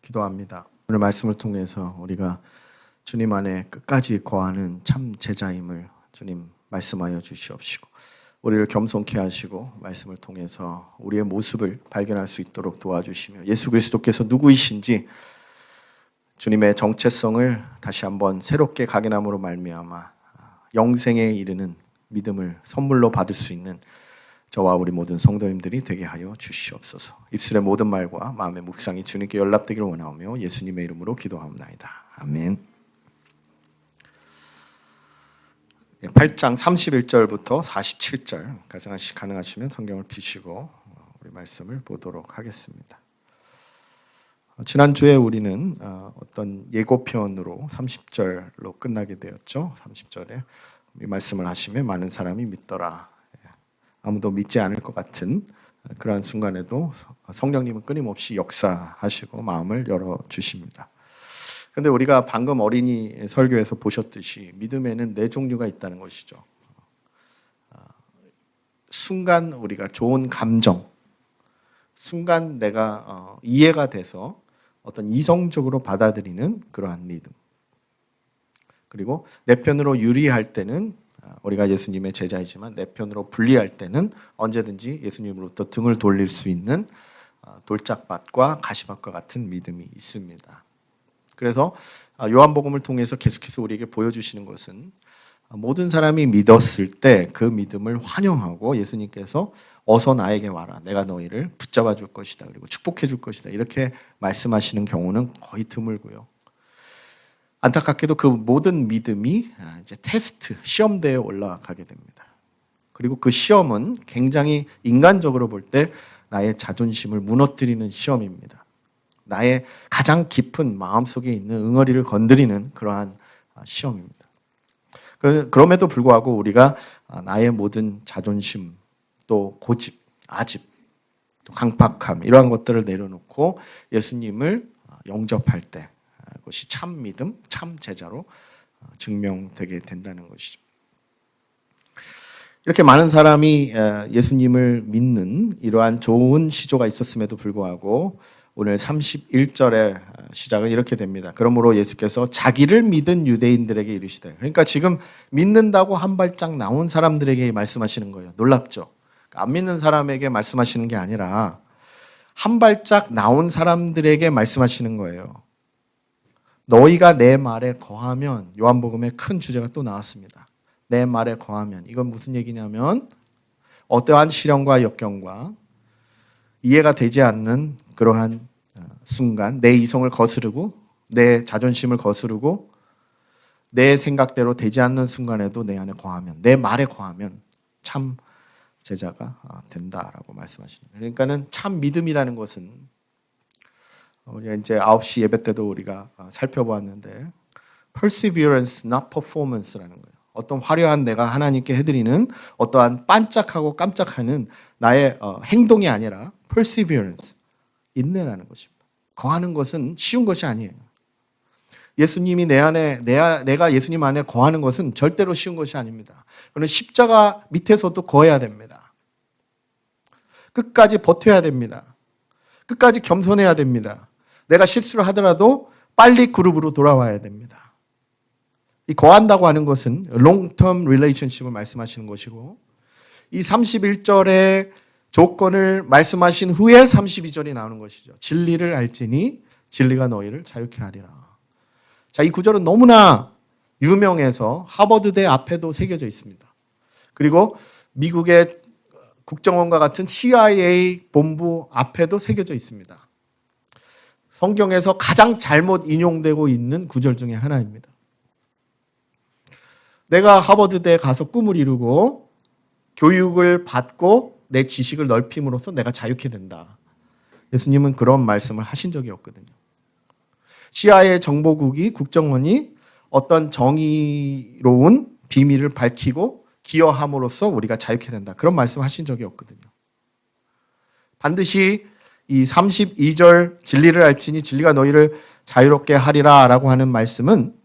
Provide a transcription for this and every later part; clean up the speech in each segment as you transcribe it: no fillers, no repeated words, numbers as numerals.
기도합니다. 오늘 말씀을 통해서 우리가 주님 안에 끝까지 거하는 참 제자임을 주님 말씀하여 주시옵시고 우리를 겸손케 하시고 말씀을 통해서 우리의 모습을 발견할 수 있도록 도와주시며 예수 그리스도께서 누구이신지 주님의 정체성을 다시 한번 새롭게 각인함으로 말미암아 영생에 이르는 믿음을 선물로 받을 수 있는 저와 우리 모든 성도님들이 되게 하여 주시옵소서. 입술의 모든 말과 마음의 묵상이 주님께 연락되기를 원하오며 예수님의 이름으로 기도하옵나이다. 아멘. 8장 31절부터 47절 가능하시면 성경을 펴시고 우리 말씀을 보도록 하겠습니다. 지난주에 우리는 어떤 예고편으로 30절로 끝나게 되었죠. 30절에 이 말씀을 하시면 많은 사람이 믿더라. 아무도 믿지 않을 것 같은 그러한 순간에도 성령님은 끊임없이 역사하시고 마음을 열어주십니다. 그런데 우리가 방금 어린이 설교에서 보셨듯이 믿음에는 네 종류가 있다는 것이죠. 순간 우리가 좋은 감정, 순간 내가 이해가 돼서 어떤 이성적으로 받아들이는 그러한 믿음. 그리고 내 편으로 유리할 때는 우리가 예수님의 제자이지만 내 편으로 불리할 때는 언제든지 예수님으로부터 등을 돌릴 수 있는 돌짝밭과 가시밭과 같은 믿음이 있습니다. 그래서 요한복음을 통해서 계속해서 우리에게 보여주시는 것은 모든 사람이 믿었을 때 그 믿음을 환영하고 예수님께서 어서 나에게 와라. 내가 너희를 붙잡아 줄 것이다. 그리고 축복해 줄 것이다. 이렇게 말씀하시는 경우는 거의 드물고요. 안타깝게도 그 모든 믿음이 이제 테스트, 시험대에 올라가게 됩니다. 그리고 그 시험은 굉장히 인간적으로 볼 때 나의 자존심을 무너뜨리는 시험입니다. 나의 가장 깊은 마음속에 있는 응어리를 건드리는 그러한 시험입니다. 그럼에도 불구하고 우리가 나의 모든 자존심, 또 고집, 아집, 또 강팍함 이러한 것들을 내려놓고 예수님을 영접할 때 그것이 참 믿음, 참 제자로 증명되게 된다는 것이죠. 이렇게 많은 사람이 예수님을 믿는 이러한 좋은 시조가 있었음에도 불구하고 오늘 31절의 시작은 이렇게 됩니다. 그러므로 예수께서 자기를 믿은 유대인들에게 이르시되, 그러니까 지금 믿는다고 한 발짝 나온 사람들에게 말씀하시는 거예요. 놀랍죠? 안 믿는 사람에게 말씀하시는 게 아니라 한 발짝 나온 사람들에게 말씀하시는 거예요. 너희가 내 말에 거하면, 요한복음의 큰 주제가 또 나왔습니다. 내 말에 거하면, 이건 무슨 얘기냐면 어떠한 시련과 역경과 이해가 되지 않는 그러한 순간 내 이성을 거스르고 내 자존심을 거스르고 내 생각대로 되지 않는 순간에도 내 안에 거하면, 내 말에 거하면 참 제자가 된다라고 말씀하시는 거예요. 그러니까는 참 믿음이라는 것은 우리가 이제 9시 예배 때도 우리가 살펴보았는데 perseverance, not performance라는 거예요. 어떤 화려한 내가 하나님께 해드리는 어떠한 반짝하고 깜짝하는 나의 행동이 아니라 perseverance, 인내라는 것입니다. 거하는 것은 쉬운 것이 아니에요. 예수님이 내 안에, 내가 예수님 안에 거하는 것은 절대로 쉬운 것이 아닙니다. 그러나 십자가 밑에서도 거해야 됩니다. 끝까지 버텨야 됩니다. 끝까지 겸손해야 됩니다. 내가 실수를 하더라도 빨리 그룹으로 돌아와야 됩니다. 이 거한다고 하는 것은 long-term relationship을 말씀하시는 것이고 이 31절의 조건을 말씀하신 후에 32절이 나오는 것이죠. 진리를 알지니 진리가 너희를 자유케 하리라. 자, 이 구절은 너무나 유명해서 하버드대 앞에도 새겨져 있습니다. 그리고 미국의 국정원과 같은 CIA 본부 앞에도 새겨져 있습니다. 성경에서 가장 잘못 인용되고 있는 구절 중에 하나입니다. 내가 하버드대에 가서 꿈을 이루고 교육을 받고 내 지식을 넓힘으로써 내가 자유케 된다. 예수님은 그런 말씀을 하신 적이 없거든요. CIA 정보국이 국정원이 어떤 정의로운 비밀을 밝히고 기여함으로써 우리가 자유케 된다. 그런 말씀을 하신 적이 없거든요. 반드시 이 32절 진리를 알지니 진리가 너희를 자유롭게 하리라 라고 하는 말씀은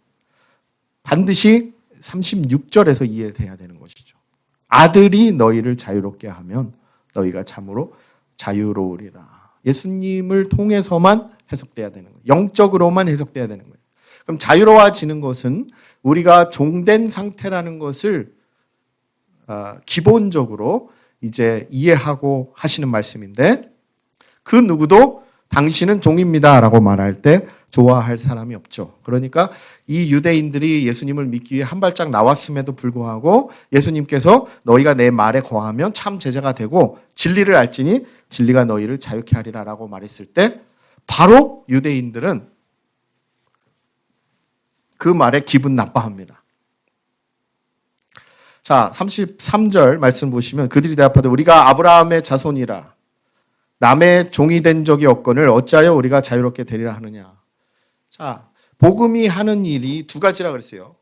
반드시 36절에서 이해돼야 되는 것이죠. 아들이 너희를 자유롭게 하면 너희가 참으로 자유로우리라. 예수님을 통해서만 해석돼야 되는 거예요. 영적으로만 해석돼야 되는 거예요. 그럼 자유로워지는 것은 우리가 종된 상태라는 것을 기본적으로 이제 이해하고 하시는 말씀인데, 그 누구도 당신은 종입니다라고 말할 때 좋아할 사람이 없죠. 그러니까 이 유대인들이 예수님을 믿기 위해 한 발짝 나왔음에도 불구하고 예수님께서 너희가 내 말에 거하면 참 제자가 되고 진리를 알지니 진리가 너희를 자유케 하리라라고 말했을 때 바로 유대인들은 그 말에 기분 나빠합니다. 자, 33절 말씀 보시면 그들이 대답하되 우리가 아브라함의 자손이라 남의 종이 된 적이 없거늘 어찌하여 우리가 자유롭게 되리라 하느냐. 자, 복음이 하는 일이 두 가지라 그랬어요.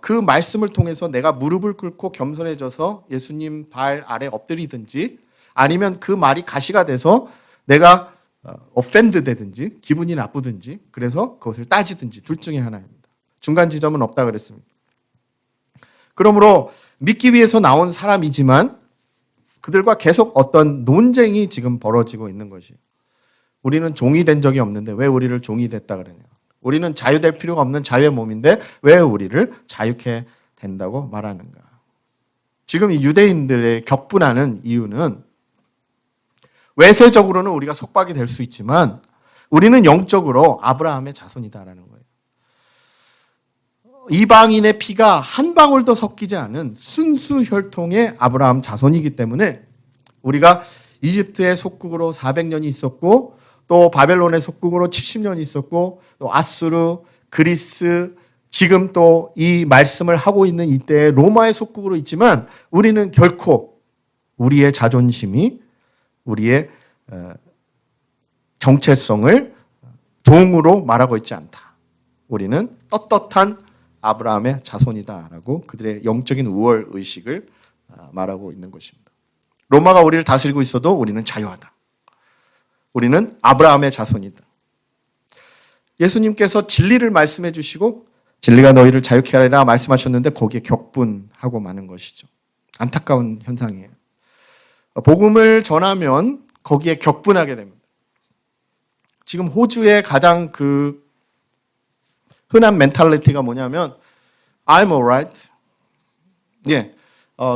그 말씀을 통해서 내가 무릎을 꿇고 겸손해져서 예수님 발 아래 엎드리든지, 아니면 그 말이 가시가 돼서 내가 offend 되든지 기분이 나쁘든지 그래서 그것을 따지든지 둘 중에 하나입니다. 중간 지점은 없다 그랬습니다. 그러므로 믿기 위해서 나온 사람이지만 그들과 계속 어떤 논쟁이 지금 벌어지고 있는 것이에요. 우리는 종이 된 적이 없는데 왜 우리를 종이 됐다 그러냐. 우리는 자유될 필요가 없는 자유의 몸인데 왜 우리를 자유케 된다고 말하는가. 지금 이 유대인들의 격분하는 이유는 외세적으로는 우리가 속박이 될 수 있지만 우리는 영적으로 아브라함의 자손이다라는 거예요. 이방인의 피가 한 방울도 섞이지 않은 순수 혈통의 아브라함 자손이기 때문에 우리가 이집트의 속국으로 400년이 있었고 또 바벨론의 속국으로 70년이 있었고 또 아수르, 그리스, 지금 또 이 말씀을 하고 있는 이때의 로마의 속국으로 있지만 우리는 결코 우리의 자존심이 우리의 정체성을 종으로 말하고 있지 않다. 우리는 떳떳한 아브라함의 자손이다라고 그들의 영적인 우월 의식을 말하고 있는 것입니다. 로마가 우리를 다스리고 있어도 우리는 자유하다. 우리는 아브라함의 자손이다. 예수님께서 진리를 말씀해 주시고 진리가 너희를 자유케 하리라 말씀하셨는데 거기에 격분하고 마는 것이죠. 안타까운 현상이에요. 복음을 전하면 거기에 격분하게 됩니다. 지금 호주의 가장 흔한 멘탈리티가 뭐냐면 I'm alright. 예,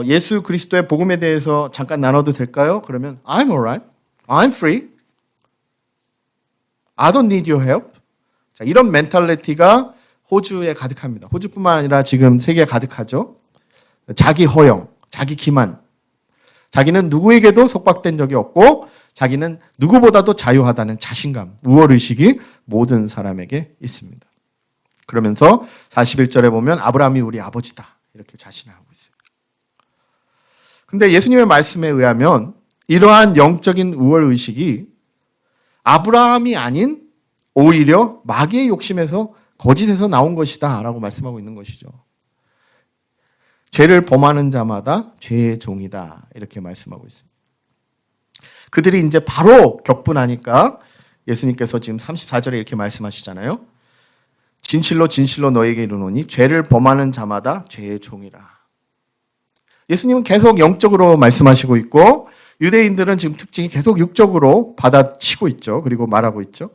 예수 그리스도의 복음에 대해서 잠깐 나눠도 될까요? 그러면 I'm alright. I'm free. I don't need your help. 자, 이런 멘탈리티가 호주에 가득합니다. 호주뿐만 아니라 지금 세계에 가득하죠. 자기 허영, 자기 기만. 자기는 누구에게도 속박된 적이 없고 자기는 누구보다도 자유하다는 자신감, 우월의식이 모든 사람에게 있습니다. 그러면서 41절에 보면 아브라함이 우리 아버지다 이렇게 자신하고 있어요. 근데 예수님의 말씀에 의하면 이러한 영적인 우월의식이 아브라함이 아닌 오히려 마귀의 욕심에서 거짓에서 나온 것이다 라고 말씀하고 있는 것이죠. 죄를 범하는 자마다 죄의 종이다 이렇게 말씀하고 있습니다. 그들이 이제 바로 격분하니까 예수님께서 지금 34절에 이렇게 말씀하시잖아요. 진실로 진실로 너에게 이르노니 죄를 범하는 자마다 죄의 종이라. 예수님은 계속 영적으로 말씀하시고 있고 유대인들은 지금 특징이 계속 육적으로 받아치고 있죠. 그리고 말하고 있죠.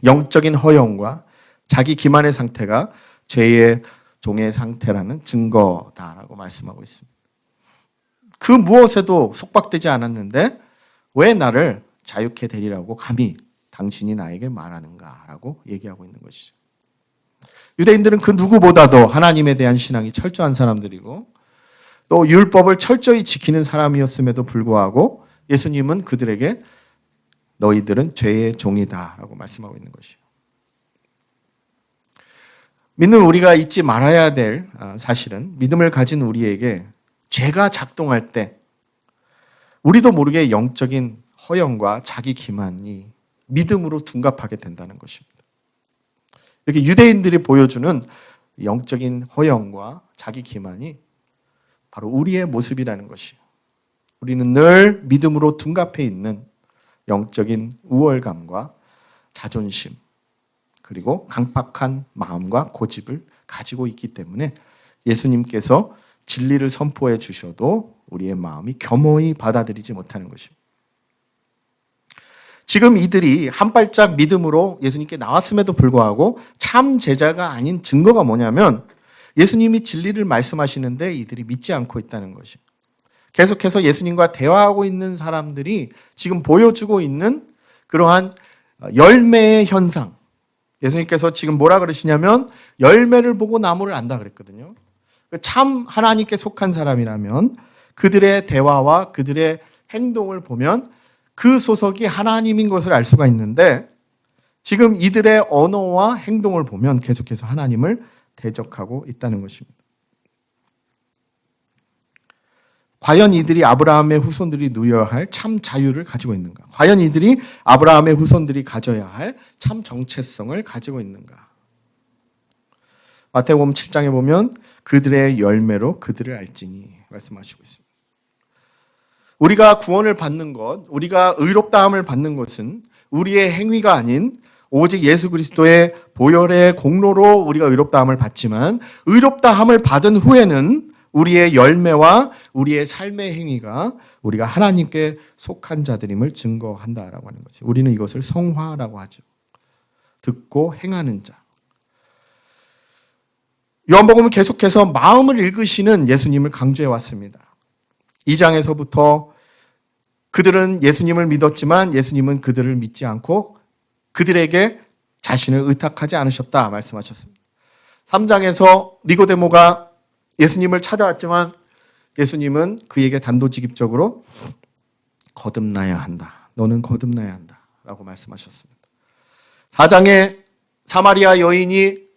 영적인 허영과 자기 기만의 상태가 죄의 종의 상태라는 증거다라고 말씀하고 있습니다. 그 무엇에도 속박되지 않았는데 왜 나를 자유케 되리라고 감히 당신이 나에게 말하는가라고 얘기하고 있는 것이죠. 유대인들은 그 누구보다도 하나님에 대한 신앙이 철저한 사람들이고 또 율법을 철저히 지키는 사람이었음에도 불구하고 예수님은 그들에게 너희들은 죄의 종이다라고 말씀하고 있는 것이에요. 믿는 우리가 잊지 말아야 될 사실은 믿음을 가진 우리에게 죄가 작동할 때 우리도 모르게 영적인 허영과 자기 기만이 믿음으로 둔갑하게 된다는 것입니다. 이렇게 유대인들이 보여주는 영적인 허영과 자기 기만이 바로 우리의 모습이라는 것이에요. 우리는 늘 믿음으로 둔갑해 있는 영적인 우월감과 자존심 그리고 강팍한 마음과 고집을 가지고 있기 때문에 예수님께서 진리를 선포해 주셔도 우리의 마음이 겸허히 받아들이지 못하는 것입니다. 지금 이들이 한 발짝 믿음으로 예수님께 나왔음에도 불구하고 참 제자가 아닌 증거가 뭐냐면 예수님이 진리를 말씀하시는데 이들이 믿지 않고 있다는 것이에요. 계속해서 예수님과 대화하고 있는 사람들이 지금 보여주고 있는 그러한 열매의 현상. 예수님께서 지금 뭐라 그러시냐면 열매를 보고 나무를 안다 그랬거든요. 참 하나님께 속한 사람이라면 그들의 대화와 그들의 행동을 보면 그 소속이 하나님인 것을 알 수가 있는데 지금 이들의 언어와 행동을 보면 계속해서 하나님을 대적하고 있다는 것입니다. 과연 이들이 아브라함의 후손들이 누려야 할 참 자유를 가지고 있는가? 과연 이들이 아브라함의 후손들이 가져야 할 참 정체성을 가지고 있는가? 마태복음 7장에 보면 그들의 열매로 그들을 알지니 말씀하시고 있습니다. 우리가 구원을 받는 것, 우리가 의롭다함을 받는 것은 우리의 행위가 아닌 오직 예수 그리스도의 보혈의 공로로 우리가 의롭다함을 받지만 의롭다함을 받은 후에는 우리의 열매와 우리의 삶의 행위가 우리가 하나님께 속한 자들임을 증거한다라고 하는 거지. 우리는 이것을 성화라고 하죠. 듣고 행하는 자. 요한복음은 계속해서 마음을 읽으시는 예수님을 강조해 왔습니다. 2장에서부터 그들은 예수님을 믿었지만 예수님은 그들을 믿지 않고 그들에게 자신을 의탁하지 않으셨다 말씀하셨습니다. 3장에서 니고데모가 예수님을 찾아왔지만 예수님은 그에게 단도직입적으로 거듭나야 한다. 너는 거듭나야 한다. 라고 말씀하셨습니다. 4장에 사마리아 여인이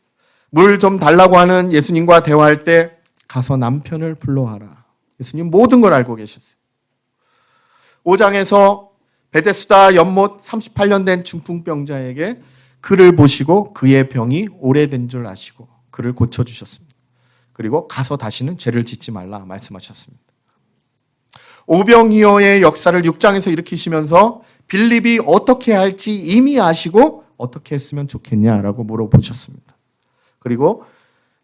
물 좀 달라고 하는 예수님과 대화할 때 가서 남편을 불러와라. 예수님 모든 걸 알고 계셨어요. 5장에서 베데스다 연못 38년 된 중풍병자에게 그를 보시고 그의 병이 오래된 줄 아시고 그를 고쳐주셨습니다. 그리고 가서 다시는 죄를 짓지 말라 말씀하셨습니다. 오병이어의 역사를 6장에서 일으키시면서 빌립이 어떻게 할지 이미 아시고 어떻게 했으면 좋겠냐라고 물어보셨습니다. 그리고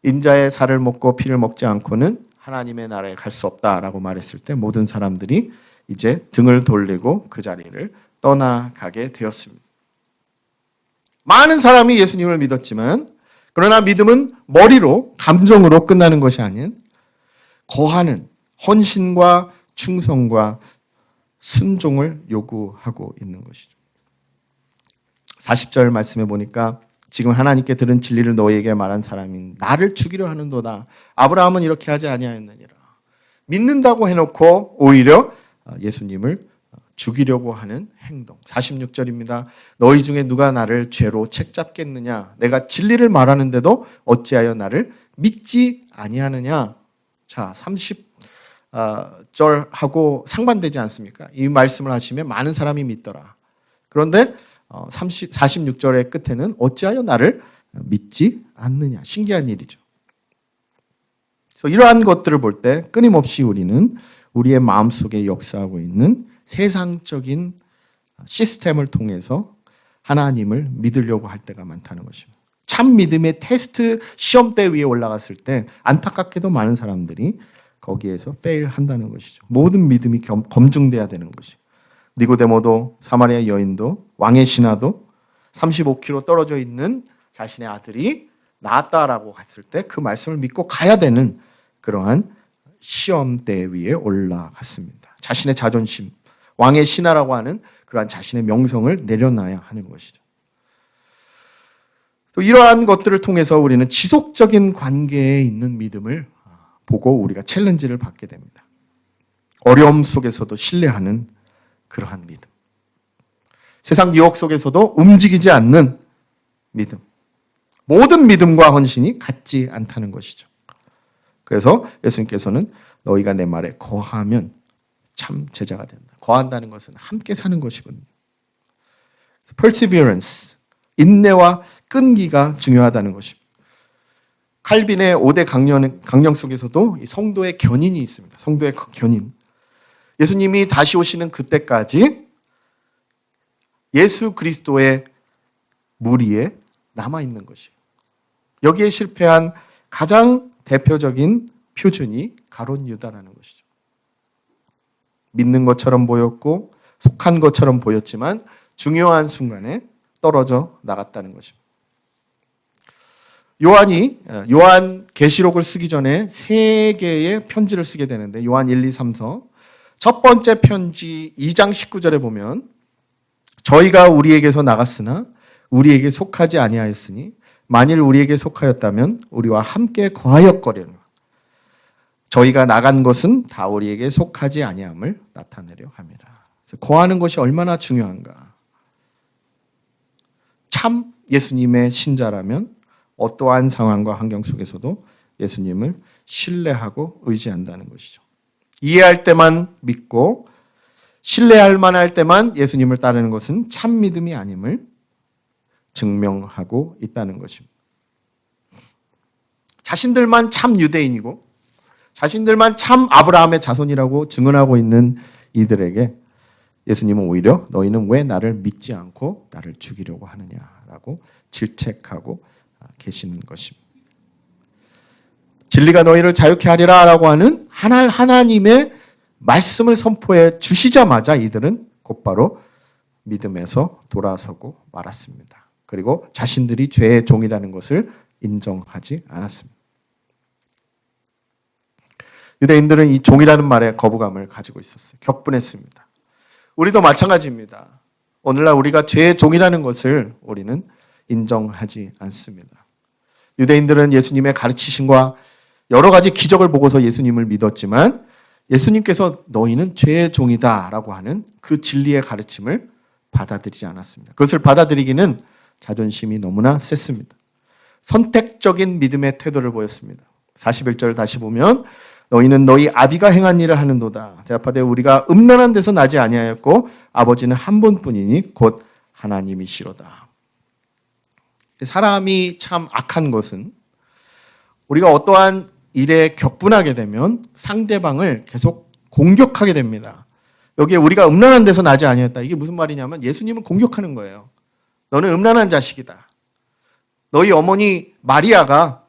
인자의 살을 먹고 피를 먹지 않고는 하나님의 나라에 갈 수 없다라고 말했을 때 모든 사람들이 이제 등을 돌리고 그 자리를 떠나가게 되었습니다. 많은 사람이 예수님을 믿었지만 그러나 믿음은 머리로 감정으로 끝나는 것이 아닌 거하는 헌신과 충성과 순종을 요구하고 있는 것이죠. 40절 말씀해 보니까 지금 하나님께 들은 진리를 너희에게 말한 사람인 나를 죽이려 하는도다. 아브라함은 이렇게 하지 아니하였느니라. 믿는다고 해놓고 오히려 예수님을 죽이려고 하는 행동. 46절입니다. 너희 중에 누가 나를 죄로 책잡겠느냐? 내가 진리를 말하는데도 어찌하여 나를 믿지 아니하느냐? 자, 30절하고 상반되지 않습니까? 이 말씀을 하시면 많은 사람이 믿더라. 그런데 46절의 끝에는 어찌하여 나를 믿지 않느냐? 신기한 일이죠. 그래서 이러한 것들을 볼 때 끊임없이 우리는 우리의 마음속에 역사하고 있는 세상적인 시스템을 통해서 하나님을 믿으려고 할 때가 많다는 것입니다. 참 믿음의 테스트 시험대 위에 올라갔을 때 안타깝게도 많은 사람들이 거기에서 페일한다는 것이죠. 모든 믿음이 검증돼야 되는 것이죠. 니고데모도 사마리아 여인도 왕의 신하도 35km 떨어져 있는 자신의 아들이 나았다라고 했을 때 그 말씀을 믿고 가야 되는 그러한 시험대 위에 올라갔습니다. 자신의 자존심, 왕의 신하라고 하는 그러한 자신의 명성을 내려놔야 하는 것이죠. 또 이러한 것들을 통해서 우리는 지속적인 관계에 있는 믿음을 보고 우리가 챌린지를 받게 됩니다. 어려움 속에서도 신뢰하는 그러한 믿음. 세상 유혹 속에서도 움직이지 않는 믿음. 모든 믿음과 헌신이 같지 않다는 것이죠. 그래서 예수님께서는 너희가 내 말에 거하면 참 제자가 된다. 거한다는 것은 함께 사는 것이거든요. perseverance, 인내와 끈기가 중요하다는 것입니다. 칼빈의 5대 강령 속에서도 이 성도의 견인이 있습니다. 성도의 견인. 예수님이 다시 오시는 그때까지 예수 그리스도의 무리에 남아있는 것이에요. 여기에 실패한 가장 대표적인 표준이 가룟 유다라는 것이죠. 믿는 것처럼 보였고 속한 것처럼 보였지만 중요한 순간에 떨어져 나갔다는 것입니다. 요한 계시록을 쓰기 전에 세 개의 편지를 쓰게 되는데 요한 1, 2, 3서 첫 번째 편지 2장 19절에 보면 저희가 우리에게서 나갔으나 우리에게 속하지 아니하였으니 만일 우리에게 속하였다면 우리와 함께 거하였거려니 저희가 나간 것은 다 우리에게 속하지 아니함을 나타내려 함이라. 거하는 것이 얼마나 중요한가. 참 예수님의 신자라면 어떠한 상황과 환경 속에서도 예수님을 신뢰하고 의지한다는 것이죠. 이해할 때만 믿고 신뢰할 만할 때만 예수님을 따르는 것은 참 믿음이 아님을 증명하고 있다는 것입니다. 자신들만 참 유대인이고 자신들만 참 아브라함의 자손이라고 증언하고 있는 이들에게 예수님은 오히려 너희는 왜 나를 믿지 않고 나를 죽이려고 하느냐라고 질책하고 계시는 것입니다. 진리가 너희를 자유케 하리라 라고 하는 하나님의 말씀을 선포해 주시자마자 이들은 곧바로 믿음에서 돌아서고 말았습니다. 그리고 자신들이 죄의 종이라는 것을 인정하지 않았습니다. 유대인들은 이 종이라는 말에 거부감을 가지고 있었어요. 격분했습니다. 우리도 마찬가지입니다. 오늘날 우리가 죄의 종이라는 것을 우리는 인정하지 않습니다. 유대인들은 예수님의 가르치심과 여러 가지 기적을 보고서 예수님을 믿었지만 예수님께서 너희는 죄의 종이다라고 하는 그 진리의 가르침을 받아들이지 않았습니다. 그것을 받아들이기는 자존심이 너무나 셌습니다. 선택적인 믿음의 태도를 보였습니다. 41절 다시 보면 너희는 너희 아비가 행한 일을 하는도다. 대답하되 우리가 음란한 데서 나지 아니하였고 아버지는 한 분뿐이니 곧 하나님이시로다. 사람이 참 악한 것은 우리가 어떠한 일에 격분하게 되면 상대방을 계속 공격하게 됩니다. 여기에 우리가 음란한 데서 나지 아니었다. 이게 무슨 말이냐면 예수님을 공격하는 거예요. 너는 음란한 자식이다. 너희 어머니 마리아가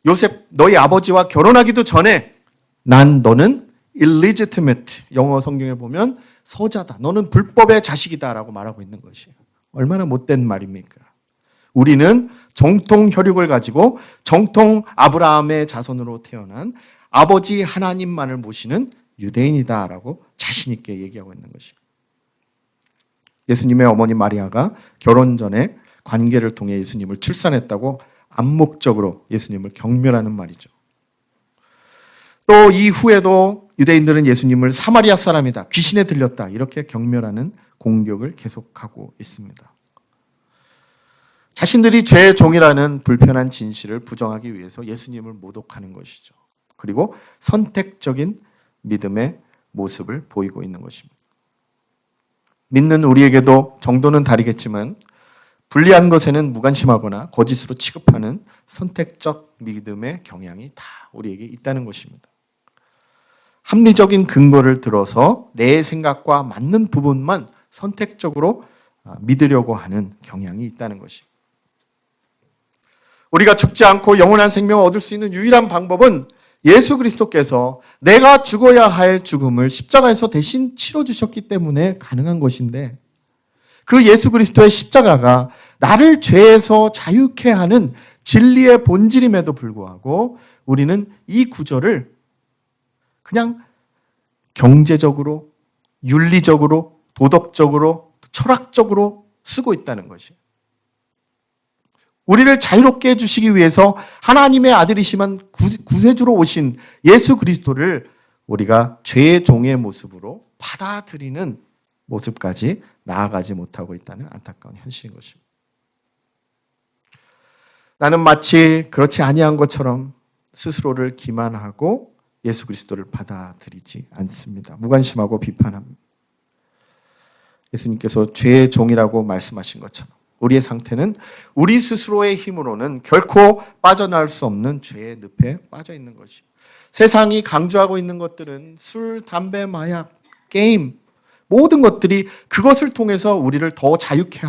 요셉 너희 아버지와 결혼하기도 전에 너는 illegitimate, 영어 성경에 보면 서자다. 너는 불법의 자식이다라고 말하고 있는 것이에요. 얼마나 못된 말입니까? 우리는 정통 혈육을 가지고 정통 아브라함의 자손으로 태어난 아버지 하나님만을 모시는 유대인이다라고 자신 있게 얘기하고 있는 것이에요. 예수님의 어머니 마리아가 결혼 전에 관계를 통해 예수님을 출산했다고 암묵적으로 예수님을 경멸하는 말이죠. 또 이후에도 유대인들은 예수님을 사마리아 사람이다, 귀신에 들렸다 이렇게 경멸하는 공격을 계속하고 있습니다. 자신들이 죄의 종이라는 불편한 진실을 부정하기 위해서 예수님을 모독하는 것이죠. 그리고 선택적인 믿음의 모습을 보이고 있는 것입니다. 믿는 우리에게도 정도는 다르겠지만 불리한 것에는 무관심하거나 거짓으로 취급하는 선택적 믿음의 경향이 다 우리에게 있다는 것입니다. 합리적인 근거를 들어서 내 생각과 맞는 부분만 선택적으로 믿으려고 하는 경향이 있다는 것입니다. 우리가 죽지 않고 영원한 생명을 얻을 수 있는 유일한 방법은 예수 그리스도께서 내가 죽어야 할 죽음을 십자가에서 대신 치러주셨기 때문에 가능한 것인데 그 예수 그리스도의 십자가가 나를 죄에서 자유케 하는 진리의 본질임에도 불구하고 우리는 이 구절을 그냥 경제적으로, 윤리적으로, 도덕적으로, 철학적으로 쓰고 있다는 것이에요. 우리를 자유롭게 해주시기 위해서 하나님의 아들이시만 구세주로 오신 예수 그리스도를 우리가 죄의 종의 모습으로 받아들이는 모습까지 나아가지 못하고 있다는 안타까운 현실인 것입니다. 나는 마치 그렇지 아니한 것처럼 스스로를 기만하고 예수 그리스도를 받아들이지 않습니다. 무관심하고 비판합니다. 예수님께서 죄의 종이라고 말씀하신 것처럼 우리의 상태는 우리 스스로의 힘으로는 결코 빠져나올 수 없는 죄의 늪에 빠져 있는 것이에요. 세상이 강조하고 있는 것들은 술, 담배, 마약, 게임 모든 것들이 그것을 통해서 우리를 더 자유케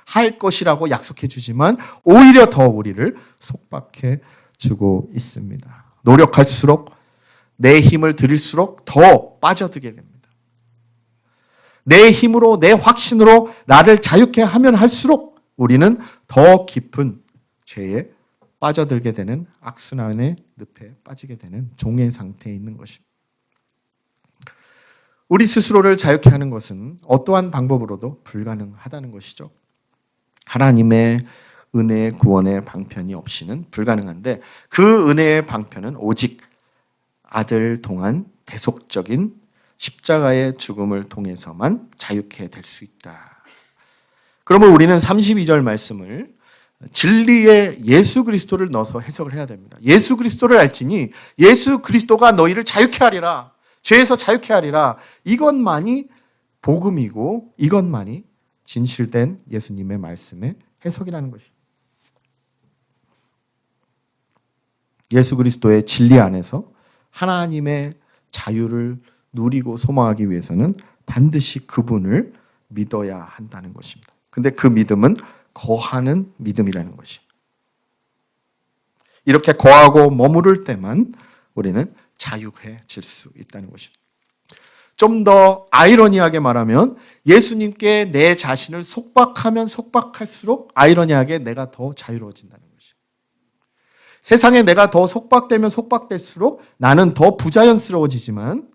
할 것이라고 약속해 주지만 오히려 더 우리를 속박해 주고 있습니다. 노력할수록 내 힘을 들일수록 더 빠져들게 됩니다. 내 힘으로, 내 확신으로 나를 자유케 하면 할수록 우리는 더 깊은 죄에 빠져들게 되는, 악순환의 늪에 빠지게 되는 종의 상태에 있는 것입니다. 우리 스스로를 자유케 하는 것은 어떠한 방법으로도 불가능하다는 것이죠. 하나님의 은혜의 구원의 방편이 없이는 불가능한데, 그 은혜의 방편은 오직 아들 통한 대속적인 십자가의 죽음을 통해서만 자유케 될 수 있다. 그러면 우리는 32절 말씀을 진리의 예수 그리스도를 넣어서 해석을 해야 됩니다. 예수 그리스도를 알지니 예수 그리스도가 너희를 자유케 하리라. 죄에서 자유케 하리라. 이것만이 복음이고 이것만이 진실된 예수님의 말씀의 해석이라는 것입니다. 예수 그리스도의 진리 안에서 하나님의 자유를 누리고 소망하기 위해서는 반드시 그분을 믿어야 한다는 것입니다. 근데 그 믿음은 거하는 믿음이라는 것이에요. 이렇게 거하고 머무를 때만 우리는 자유해질 수 있다는 것입니다. 좀 더 아이러니하게 말하면 예수님께 내 자신을 속박하면 속박할수록 아이러니하게 내가 더 자유로워진다는 것이에요. 세상에 내가 더 속박되면 속박될수록 나는 더 부자연스러워지지만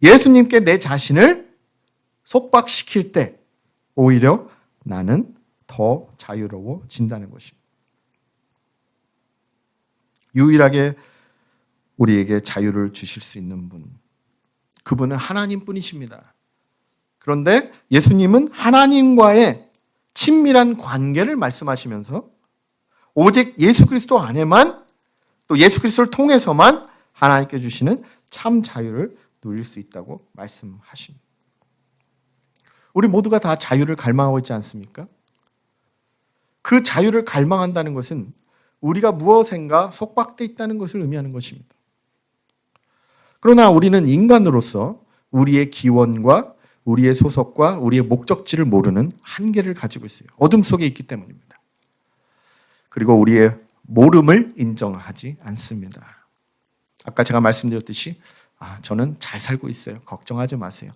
예수님께 내 자신을 속박시킬 때 오히려 나는 더 자유로워진다는 것입니다. 유일하게 우리에게 자유를 주실 수 있는 분, 그분은 하나님뿐이십니다. 그런데 예수님은 하나님과의 친밀한 관계를 말씀하시면서 오직 예수 그리스도 안에만, 또 예수 그리스도를 통해서만 하나님께 주시는 참 자유를 누릴 수 있다고 말씀하십니다. 우리 모두가 다 자유를 갈망하고 있지 않습니까? 그 자유를 갈망한다는 것은 우리가 무엇인가 속박되어 있다는 것을 의미하는 것입니다. 그러나 우리는 인간으로서 우리의 기원과 우리의 소속과 우리의 목적지를 모르는 한계를 가지고 있어요. 어둠 속에 있기 때문입니다. 그리고 우리의 모름을 인정하지 않습니다. 아까 제가 말씀드렸듯이 저는 잘 살고 있어요. 걱정하지 마세요.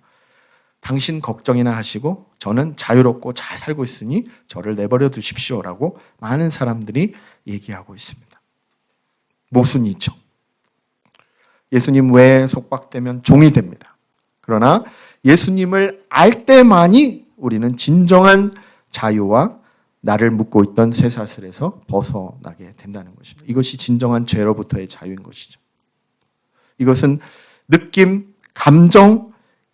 당신 걱정이나 하시고 저는 자유롭고 잘 살고 있으니 저를 내버려 두십시오라고 많은 사람들이 얘기하고 있습니다. 모순이죠. 예수님 외에 속박되면 종이 됩니다. 그러나 예수님을 알 때만이 우리는 진정한 자유와 나를 묶고 있던 쇠사슬에서 벗어나게 된다는 것입니다. 이것이 진정한 죄로부터의 자유인 것이죠. 이것은 느낌, 감정,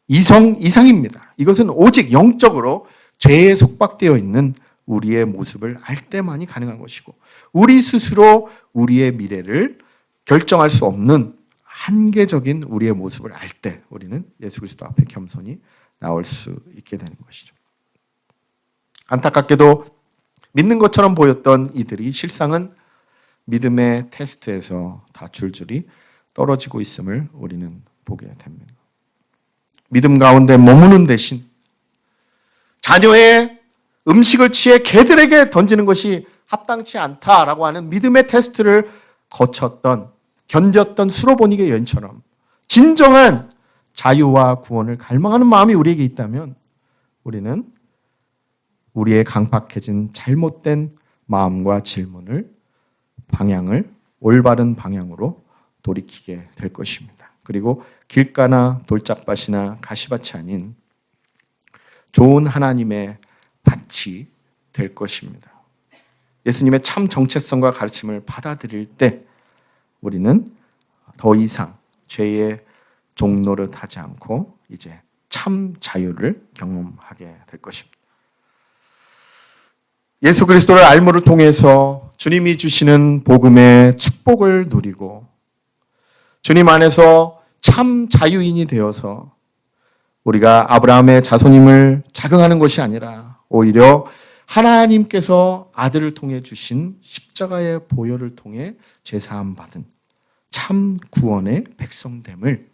이성 이상입니다. 이것은 오직 영적으로 죄에 속박되어 있는 우리의 모습을 알 때만이 가능한 것이고, 우리 스스로 우리의 미래를 결정할 수 없는 한계적인 우리의 모습을 알 때 우리는 예수 그리스도 앞에 겸손히 나올 수 있게 되는 것이죠. 안타깝게도 믿는 것처럼 보였던 이들이 실상은 믿음의 테스트에서 다 줄줄이 떨어지고 있음을 우리는 보게 됩니다. 믿음 가운데 머무는 대신 자녀의 음식을 취해 개들에게 던지는 것이 합당치 않다라고 하는 믿음의 테스트를 견뎠던 수로보니게 여인처럼 진정한 자유와 구원을 갈망하는 마음이 우리에게 있다면 우리는 우리의 강팍해진 잘못된 마음과 방향을 올바른 방향으로 돌이키게 될 것입니다. 그리고 길가나 돌짝밭이나 가시밭이 아닌 좋은 하나님의 밭이 될 것입니다. 예수님의 참 정체성과 가르침을 받아들일 때 우리는 더 이상 죄의 종노릇 하지 않고 이제 참 자유를 경험하게 될 것입니다. 예수 그리스도를 알므를 통해서 주님이 주시는 복음의 축복을 누리고 주님 안에서 참 자유인이 되어서 우리가 아브라함의 자손임을 자긍하는 것이 아니라 오히려 하나님께서 아들을 통해 주신 십자가의 보혈을 통해 제사함 받은 참 구원의 백성됨을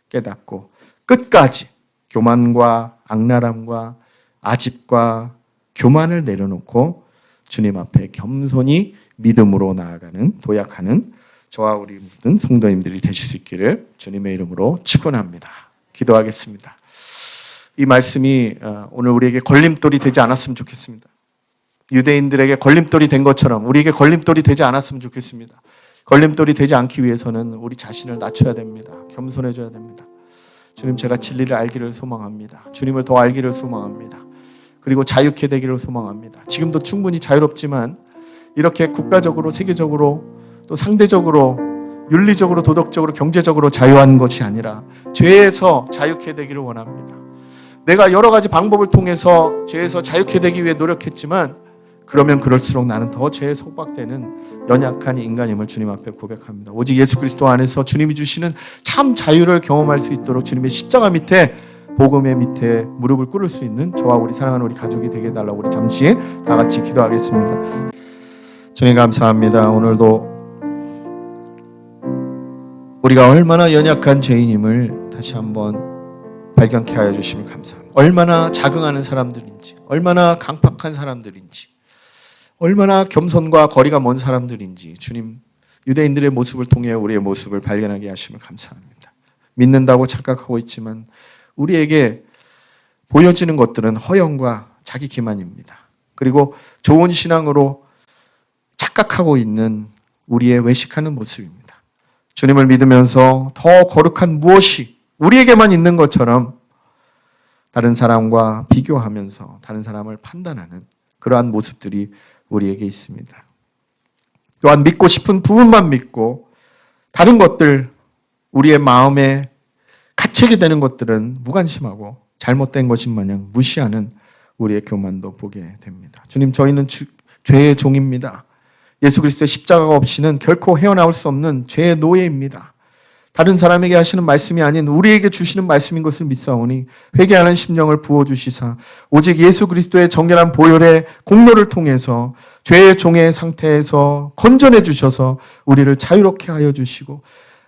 깨닫고 끝까지 교만과 악랄함과 아집과 교만을 내려놓고 주님 앞에 겸손히 믿음으로 나아가는 도약하는 저와 우리 모든 성도님들이 되실 수 있기를 주님의 이름으로 축원합니다. 기도하겠습니다. 이 말씀이 오늘 우리에게 걸림돌이 되지 않았으면 좋겠습니다. 유대인들에게 걸림돌이 된 것처럼 우리에게 걸림돌이 되지 않았으면 좋겠습니다. 걸림돌이 되지 않기 위해서는 우리 자신을 낮춰야 됩니다. 겸손해져야 됩니다. 주님, 제가 진리를 알기를 소망합니다. 주님을 더 알기를 소망합니다. 그리고 자유케 되기를 소망합니다. 지금도 충분히 자유롭지만 이렇게 국가적으로, 세계적으로, 또 상대적으로, 윤리적으로, 도덕적으로, 경제적으로 자유한 것이 아니라 죄에서 자유케 되기를 원합니다. 내가 여러 가지 방법을 통해서 죄에서 자유케 되기 위해 노력했지만 그러면 그럴수록 나는 더 죄에 속박되는 연약한 인간임을 주님 앞에 고백합니다. 오직 예수 그리스도 안에서 주님이 주시는 참 자유를 경험할 수 있도록 주님의 십자가 밑에, 복음의 밑에 무릎을 꿇을 수 있는 저와 우리 사랑하는 우리 가족이 되게 해달라고 우리 잠시 다 같이 기도하겠습니다. 주님 감사합니다. 오늘도 우리가 얼마나 연약한 죄인임을 다시 한번 발견케 하여 주시면 감사합니다. 얼마나 자긍하는 사람들인지, 얼마나 강팍한 사람들인지, 얼마나 겸손과 거리가 먼 사람들인지 주님, 유대인들의 모습을 통해 우리의 모습을 발견하게 하시면 감사합니다. 믿는다고 착각하고 있지만 우리에게 보여지는 것들은 허영과 자기 기만입니다. 그리고 좋은 신앙으로 착각하고 있는 우리의 외식하는 모습입니다. 주님을 믿으면서 더 거룩한 무엇이 우리에게만 있는 것처럼 다른 사람과 비교하면서 다른 사람을 판단하는 그러한 모습들이 우리에게 있습니다. 또한 믿고 싶은 부분만 믿고 다른 것들, 우리의 마음에 갇히게 되는 것들은 무관심하고 잘못된 것인 마냥 무시하는 우리의 교만도 보게 됩니다. 주님, 저희는 죄의 종입니다. 예수 그리스도의 십자가가 없이는 결코 헤어나올 수 없는 죄의 노예입니다. 다른 사람에게 하시는 말씀이 아닌 우리에게 주시는 말씀인 것을 믿사오니 회개하는 심령을 부어주시사 오직 예수 그리스도의 정결한 보혈의 공로를 통해서 죄의 종의 상태에서 건져내 주셔서 우리를 자유롭게 하여 주시고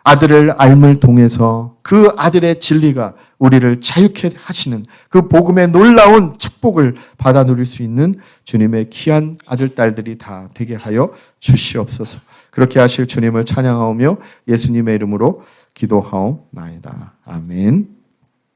아들을 알을 통해서 그 아들의 진리가 우리를 자유케 하시는 그 복음의 놀라운 축복을 받아 누릴 수 있는 주님의 귀한 아들, 딸들이 다 되게 하여 주시옵소서. 그렇게 하실 주님을 찬양하오며 예수님의 이름으로 기도하옵나이다. 아멘.